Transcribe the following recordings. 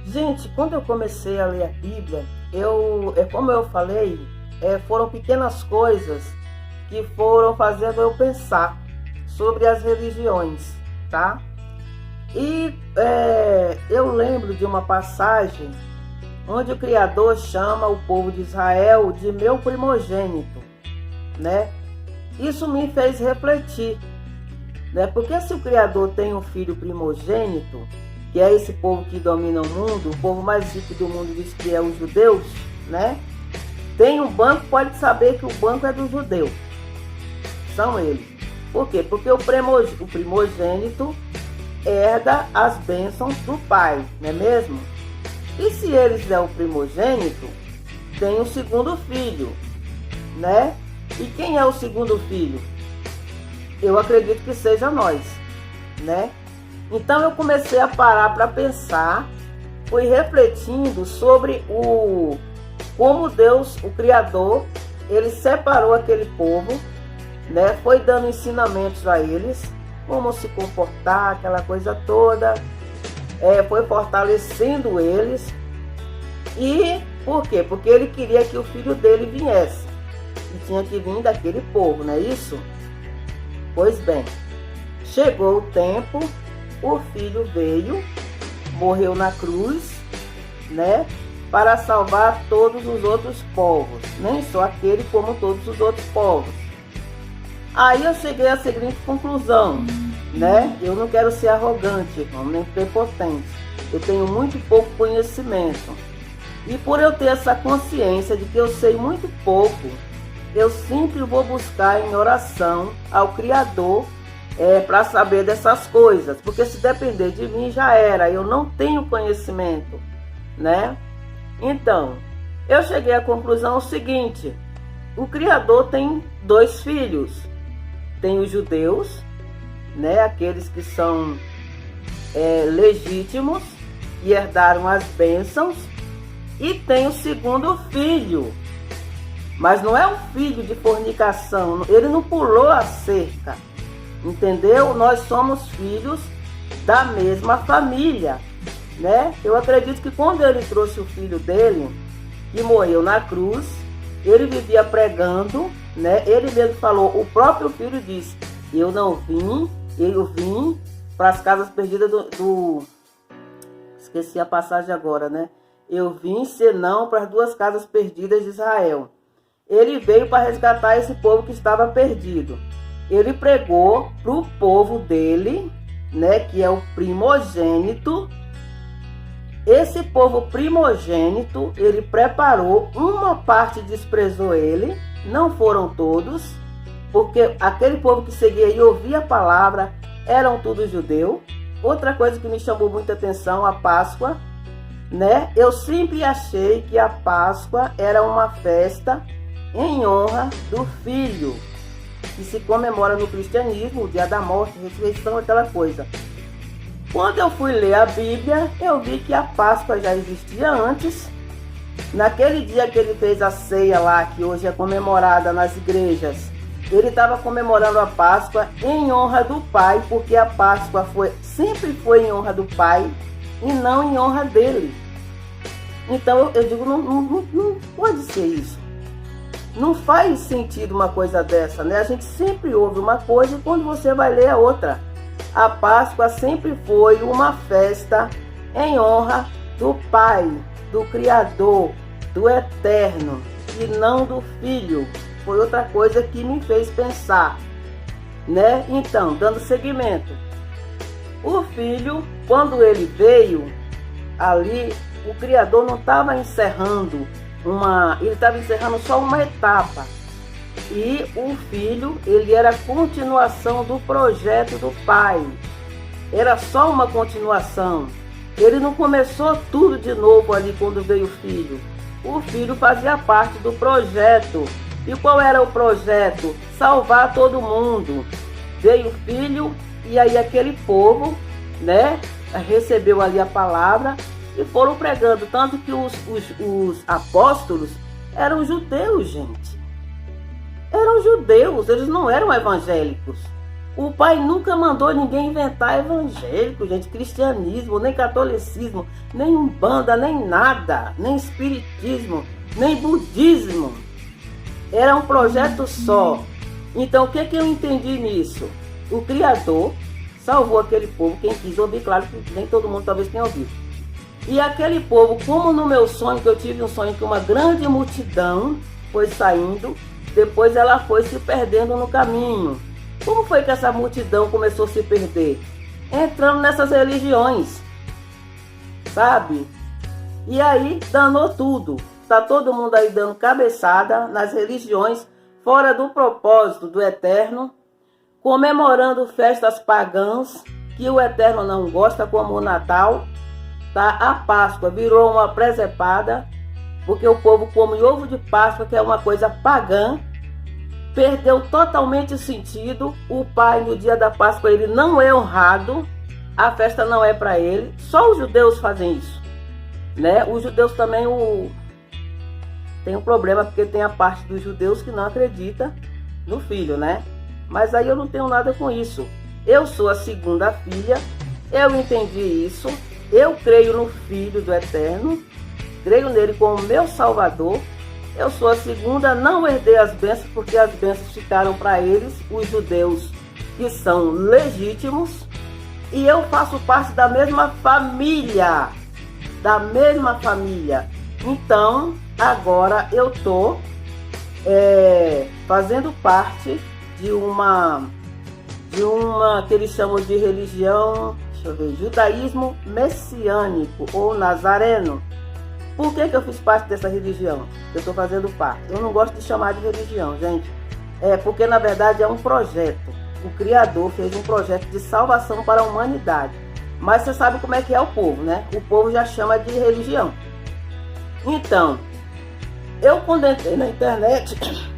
Gente, quando eu comecei a ler a Bíblia, como eu falei, foram pequenas coisas que foram fazendo eu pensar sobre as religiões, tá? E eu lembro de uma passagem onde o Criador chama o povo de Israel de meu primogênito, né? Isso me fez refletir, né? Porque se o Criador tem um filho primogênito, que é esse povo que domina o mundo, o povo mais rico do mundo diz que é os judeus, né? Tem um banco, pode saber que o banco é dos judeus. São eles. Por quê? Porque o primogênito herda as bênçãos do pai, não é mesmo? E se eles é o primogênito, tem um segundo filho, né? E quem é o segundo filho? Eu acredito que seja nós, né? Então eu comecei a parar para pensar, fui refletindo sobre como Deus, o Criador, ele separou aquele povo, né? Foi dando ensinamentos a eles, como se comportar, aquela coisa toda, foi fortalecendo eles. E por quê? Porque ele queria que o filho dele viesse, e tinha que vir daquele povo, não é isso? Pois bem, chegou o tempo, o filho veio, morreu na cruz, né? Para salvar todos os outros povos, nem só aquele como todos os outros povos. Aí eu cheguei à seguinte conclusão, né? Eu não quero ser arrogante, irmão, nem prepotente. Eu tenho muito pouco conhecimento. E por eu ter essa consciência de que eu sei muito pouco, eu sempre vou buscar em oração ao Criador para saber dessas coisas. Porque se depender de mim já era, eu não tenho conhecimento, né? Então, eu cheguei à conclusão seguinte: o Criador tem dois filhos. Tem os judeus, né, aqueles que são legítimos e herdaram as bênçãos, e tem o segundo filho, mas não é um filho de fornicação, ele não pulou a cerca, entendeu? Nós somos filhos da mesma família, né? Eu acredito que quando ele trouxe o filho dele, que morreu na cruz, ele vivia pregando, né? Ele mesmo falou, o próprio filho disse, eu vim para as casas perdidas esqueci a passagem agora, né? Eu vim senão para as duas casas perdidas de Israel. Ele veio para resgatar esse povo que estava perdido. Ele pregou para o povo dele, né? Que é o primogênito. Esse povo primogênito, ele preparou, uma parte desprezou ele, não foram todos, porque aquele povo que seguia e ouvia a palavra eram tudo judeu. Outra coisa que me chamou muita atenção, a Páscoa, né? Eu sempre achei que a Páscoa era uma festa em honra do Filho, que se comemora no cristianismo, o dia da morte, ressurreição, aquela coisa. Quando eu fui ler a Bíblia, eu vi que a Páscoa já existia antes. Naquele dia que ele fez a ceia lá, que hoje é comemorada nas igrejas, ele estava comemorando a Páscoa em honra do Pai, porque a Páscoa sempre foi em honra do Pai e não em honra dele. Então eu digo, não pode ser isso. Não faz sentido uma coisa dessa, né? A gente sempre ouve uma coisa e quando você vai ler a outra. A Páscoa sempre foi uma festa em honra do Pai, do Criador, do Eterno, e não do Filho. Foi outra coisa que me fez pensar, né? Então, dando seguimento. O Filho, quando ele veio ali, o Criador não estava encerrando ele estava encerrando só uma etapa. E o Filho, ele era a continuação do projeto do Pai. Era só uma continuação. Ele não começou tudo de novo ali quando veio o Filho. O Filho fazia parte do projeto. E qual era o projeto? Salvar todo mundo. Veio o Filho e aí aquele povo, né, recebeu ali a palavra e foram pregando. Tanto que os apóstolos eram judeus, gente. Eram judeus, eles não eram evangélicos. O pai nunca mandou ninguém inventar evangélico, gente, cristianismo, nem catolicismo, nem umbanda, nem nada, nem espiritismo, nem budismo. Era um projeto só. Então, o que eu entendi nisso? O Criador salvou aquele povo, quem quis ouvir, claro que nem todo mundo talvez tenha ouvido. E aquele povo, como no meu sonho, que eu tive um sonho que uma grande multidão foi saindo, depois ela foi se perdendo no caminho. Como foi que essa multidão começou a se perder? Entrando nessas religiões, sabe? E aí danou tudo. Tá todo mundo aí dando cabeçada nas religiões, fora do propósito do Eterno, comemorando festas pagãs que o Eterno não gosta, como o Natal, tá? A Páscoa virou uma presepada, porque o povo come ovo de Páscoa, que é uma coisa pagã. Perdeu totalmente o sentido. O pai, no dia da Páscoa, ele não é honrado. A festa não é para ele. Só os judeus fazem isso, né? Os judeus também tem um problema, porque tem a parte dos judeus que não acredita no filho, né? Mas aí eu não tenho nada com isso. Eu sou a segunda filha. Eu entendi isso. Eu creio no Filho do Eterno. Creio nele como meu Salvador. Eu sou a segunda, não herdei as bênçãos, porque as bênçãos ficaram para eles, os judeus, que são legítimos. E eu faço parte da mesma família. Da mesma família. Então, agora eu estou fazendo parte de uma que eles chamam de religião, deixa eu ver, judaísmo messiânico ou nazareno. Por que eu fiz parte dessa religião? Eu estou fazendo parte. Eu não gosto de chamar de religião, gente. Porque na verdade é um projeto. O Criador fez um projeto de salvação para a humanidade. Mas você sabe como é que é o povo, né? O povo já chama de religião. Então, eu quando entrei na internet,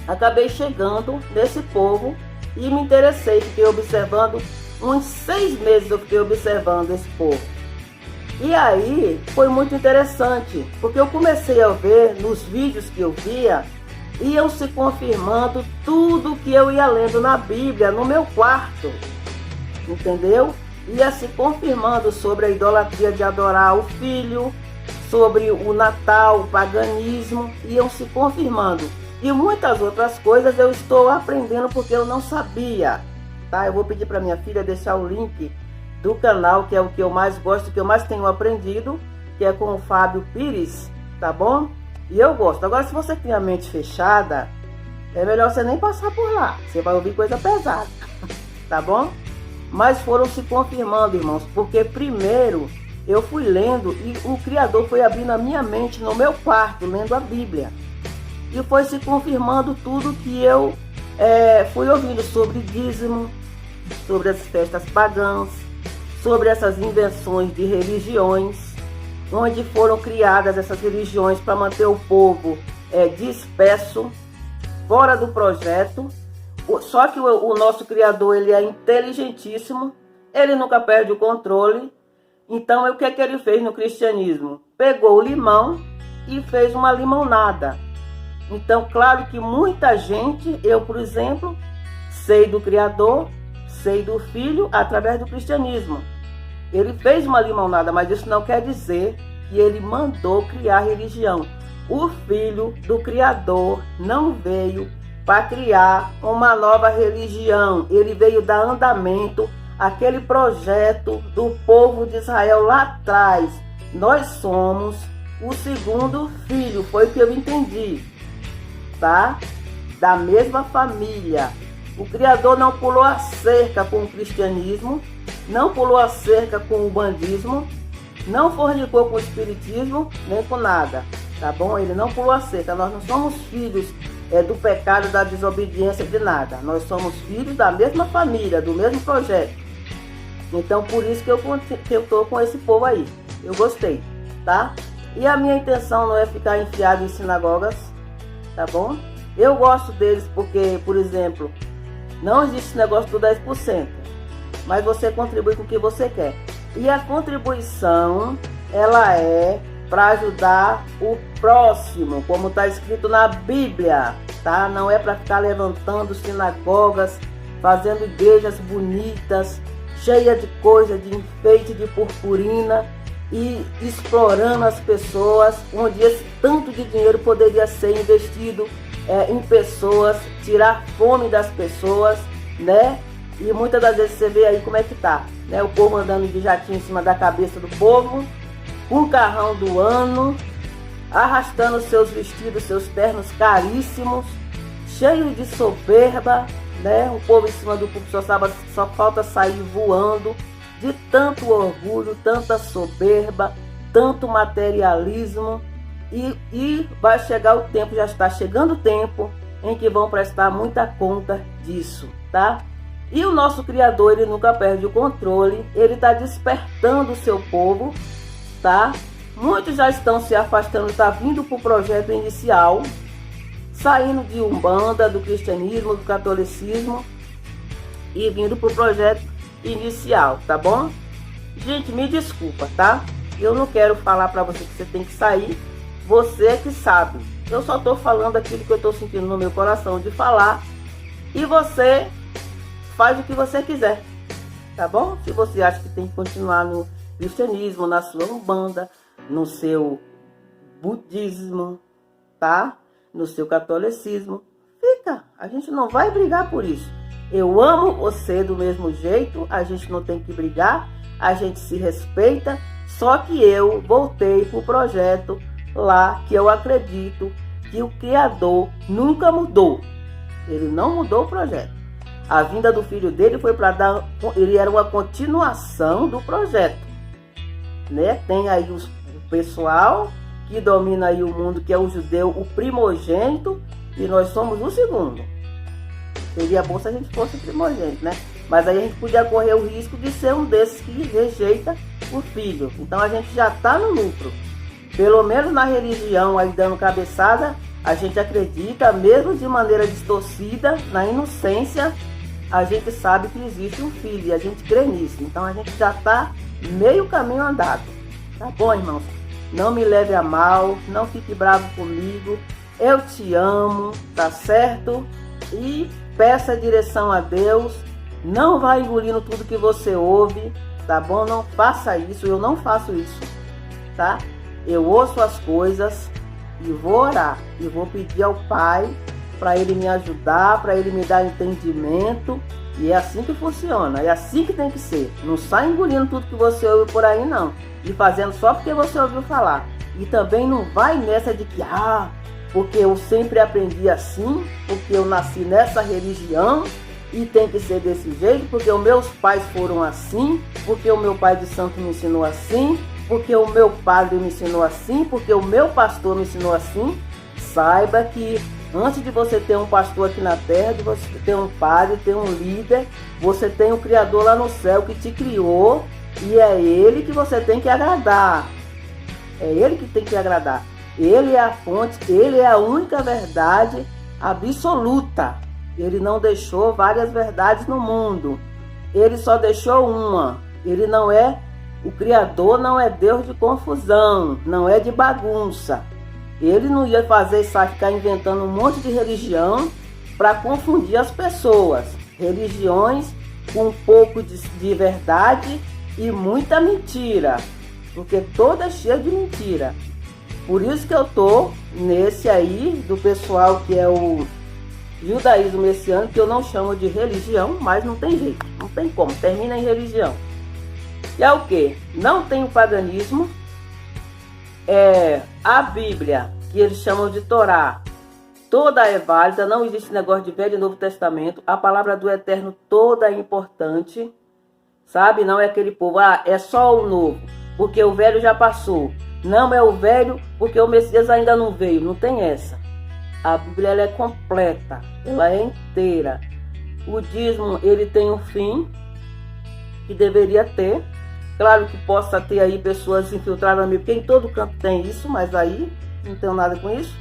acabei chegando nesse povo e me interessei. Fiquei observando, uns 6 meses eu fiquei observando esse povo. E aí foi muito interessante, porque eu comecei a ver nos vídeos que eu via, iam se confirmando tudo que eu ia lendo na Bíblia, no meu quarto, entendeu? Ia se confirmando sobre a idolatria de adorar o filho, sobre o Natal, o paganismo, iam se confirmando. E muitas outras coisas eu estou aprendendo porque eu não sabia, tá? Eu vou pedir para minha filha deixar o link do canal, que é o que eu mais gosto, que eu mais tenho aprendido, que é com o Fábio Pires, tá bom? E eu gosto. Agora, se você tem a mente fechada, é melhor você nem passar por lá. Você vai ouvir coisa pesada, tá bom? Mas foram se confirmando, irmãos, porque primeiro eu fui lendo e o Criador foi abrindo a minha mente no meu quarto, lendo a Bíblia. E foi se confirmando tudo que eu fui ouvindo sobre dízimo, sobre as festas pagãs, sobre essas invenções de religiões, onde foram criadas essas religiões para manter o povo disperso, fora do projeto. Só que o nosso Criador, ele é inteligentíssimo, ele nunca perde o controle. Então, o que ele fez no cristianismo? Pegou o limão e fez uma limonada. Então, claro que muita gente, eu, por exemplo, sei do Criador, sei do Filho através do cristianismo. Ele fez uma limonada, mas isso não quer dizer que ele mandou criar religião. O Filho do Criador não veio para criar uma nova religião. Ele veio dar andamento àquele projeto do povo de Israel lá atrás. Nós somos o segundo filho, foi o que eu entendi, tá? Da mesma família. O Criador não pulou a cerca com o cristianismo, não pulou a cerca com o bandismo, não fornicou com o espiritismo, nem com nada, tá bom? Ele não pulou a cerca. Nós não somos filhos do pecado, da desobediência, de nada. Nós somos filhos da mesma família, do mesmo projeto. Então, por isso que eu tô com esse povo aí. Eu gostei, tá? E a minha intenção não é ficar enfiado em sinagogas, tá bom? Eu gosto deles porque, por exemplo, não existe negócio do 10%, mas você contribui com o que você quer. E a contribuição, ela é para ajudar o próximo, como está escrito na Bíblia, tá? Não é para ficar levantando sinagogas, fazendo igrejas bonitas, cheias de coisa, de enfeite, de purpurina, e explorando as pessoas, onde esse tanto de dinheiro poderia ser investido em pessoas, tirar fome das pessoas, né? E muitas das vezes você vê aí como é que tá, né? O povo andando de jatinho em cima da cabeça do povo, com o carrão do ano, arrastando seus vestidos, seus ternos caríssimos, cheio de soberba, né? O povo em cima do púlpito só falta sair voando, de tanto orgulho, tanta soberba, tanto materialismo. E vai chegar o tempo, já está chegando o tempo, em que vão prestar muita conta disso, tá? E o nosso Criador, ele nunca perde o controle, ele está despertando o seu povo, tá? Muitos já estão se afastando, está vindo para o projeto inicial, saindo de Umbanda, do cristianismo, do catolicismo, e vindo para o projeto inicial, tá bom? Gente, me desculpa, tá? Eu não quero falar para você que você tem que sair, você é que sabe. Eu só tô falando aquilo que eu tô sentindo no meu coração de falar, e você faz o que você quiser, tá bom? Se você acha que tem que continuar no cristianismo, na sua Umbanda, no seu budismo, tá? No seu catolicismo, fica. A gente não vai brigar por isso. Eu amo você do mesmo jeito, a gente não tem que brigar, a gente se respeita, só que eu voltei pro projeto lá, que eu acredito que o Criador nunca mudou. Ele não mudou o projeto. A vinda do filho dele foi para dar, ele era uma continuação do projeto, né? Tem aí o pessoal que domina aí o mundo, que é o judeu, o primogênito, e nós somos o segundo. Seria bom se a gente fosse o primogênito, né? Mas aí a gente podia correr o risco de ser um desses que rejeita o filho. Então a gente já está no lucro. Pelo menos na religião, aí dando cabeçada, a gente acredita, mesmo de maneira distorcida, na inocência, a gente sabe que existe um filho e a gente crê nisso. Então a gente já está meio caminho andado. Tá bom, irmãos? Não me leve a mal, não fique bravo comigo. Eu te amo, tá certo? E peça direção a Deus. Não vá engolindo tudo que você ouve, tá bom? Não faça isso, eu não faço isso, tá? Eu ouço as coisas e vou orar. E vou pedir ao Pai para Ele me ajudar, para Ele me dar entendimento. E é assim que funciona, é assim que tem que ser. Não sai engolindo tudo que você ouve por aí, não. E fazendo só porque você ouviu falar. E também não vai nessa de que, porque eu sempre aprendi assim, porque eu nasci nessa religião e tem que ser desse jeito, porque os meus pais foram assim, porque o meu pai de santo me ensinou assim, porque o meu padre me ensinou assim, porque o meu pastor me ensinou assim. Saiba que antes de você ter um pastor aqui na terra, de você ter um padre, ter um líder, você tem um Criador lá no céu que te criou, e é Ele que você tem que agradar. É Ele que tem que agradar. Ele é a fonte, Ele é a única verdade absoluta. Ele não deixou várias verdades no mundo. Ele só deixou uma. Ele não é, o Criador não é Deus de confusão, não é de bagunça. Ele não ia fazer isso, ficar inventando um monte de religião para confundir as pessoas. Religiões com um pouco de verdade e muita mentira, porque toda é cheia de mentira. Por isso que eu tô nesse aí do pessoal que é o judaísmo messiânico, que eu não chamo de religião, mas não tem jeito, não tem como, termina em religião. E é o que? Não tem o paganismo, a Bíblia, que eles chamam de Torá, toda é válida, não existe negócio de Velho e Novo Testamento, a palavra do Eterno toda é importante, sabe? Não é aquele povo, é só o novo, porque o velho já passou. Não é o velho, porque o Messias ainda não veio, não tem essa. A Bíblia ela é completa, ela é inteira. O dízimo, ele tem um fim, que deveria ter. Claro que possa ter aí pessoas infiltradas no meio, porque em todo canto tem isso, mas aí não tenho nada com isso,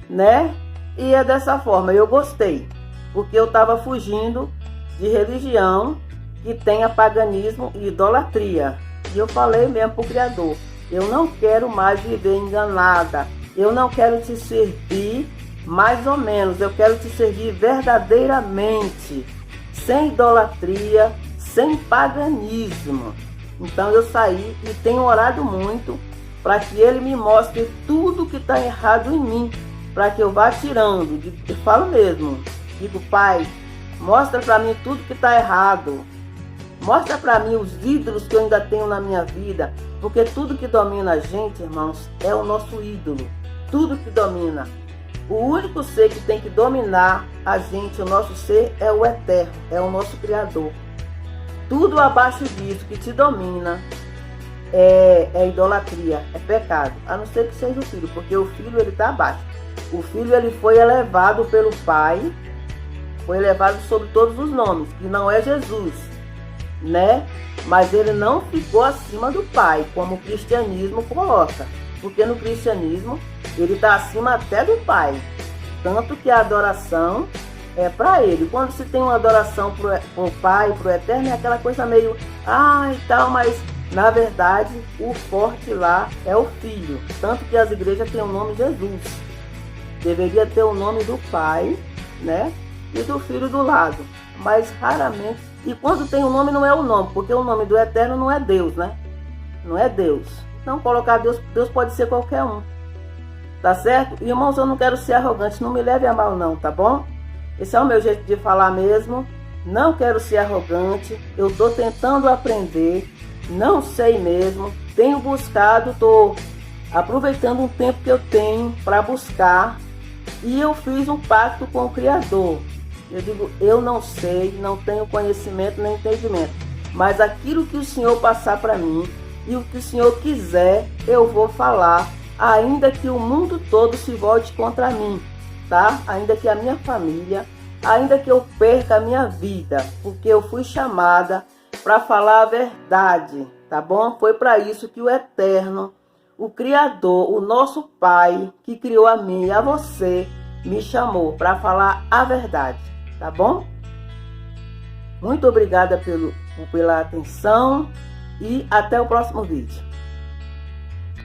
né? E é dessa forma, eu gostei, porque eu estava fugindo de religião que tenha paganismo e idolatria. E eu falei mesmo para o Criador, eu não quero mais viver enganada, eu não quero te servir mais ou menos, eu quero te servir verdadeiramente, sem idolatria, sem paganismo. Então eu saí e tenho orado muito para que Ele me mostre tudo que está errado em mim, para que eu vá tirando. Eu falo mesmo, digo, Pai, mostra para mim tudo que está errado. Mostra para mim os ídolos que eu ainda tenho na minha vida, porque tudo que domina a gente, irmãos, é o nosso ídolo. Tudo que domina. O único ser que tem que dominar a gente, o nosso ser, é o Eterno, é o nosso Criador. Tudo abaixo disso que te domina é idolatria, é pecado. A não ser que seja o filho, porque o filho ele está abaixo. O filho ele foi elevado pelo Pai, foi elevado sobre todos os nomes, que não é Jesus, né? Mas ele não ficou acima do Pai, como o cristianismo coloca. Porque no cristianismo ele está acima até do Pai. Tanto que a adoração é para Ele. Quando se tem uma adoração para o Pai, para o Eterno, é aquela coisa meio, e tal, mas na verdade o forte lá é o Filho. Tanto que as igrejas têm o nome Jesus. Deveria ter o nome do Pai, né? E do Filho do lado. Mas raramente. E quando tem o nome, não é o nome, porque o nome do Eterno não é Deus, né? Não é Deus. Não colocar Deus, Deus pode ser qualquer um. Tá certo? Irmãos, eu não quero ser arrogante, não me leve a mal não, tá bom? Esse é o meu jeito de falar mesmo. Não quero ser arrogante. Eu estou tentando aprender. Não sei mesmo. Tenho buscado, estou aproveitando um tempo que eu tenho para buscar. E eu fiz um pacto com o Criador. Eu digo, eu não sei, não tenho conhecimento nem entendimento. Mas aquilo que o Senhor passar para mim e o que o Senhor quiser, eu vou falar. Ainda que o mundo todo se volte contra mim. Tá? Ainda que a minha família, ainda que eu perca a minha vida, porque eu fui chamada para falar a verdade, tá bom? Foi para isso que o Eterno, o Criador, o nosso Pai, que criou a mim e a você, me chamou para falar a verdade, tá bom? Muito obrigada pela atenção e até o próximo vídeo.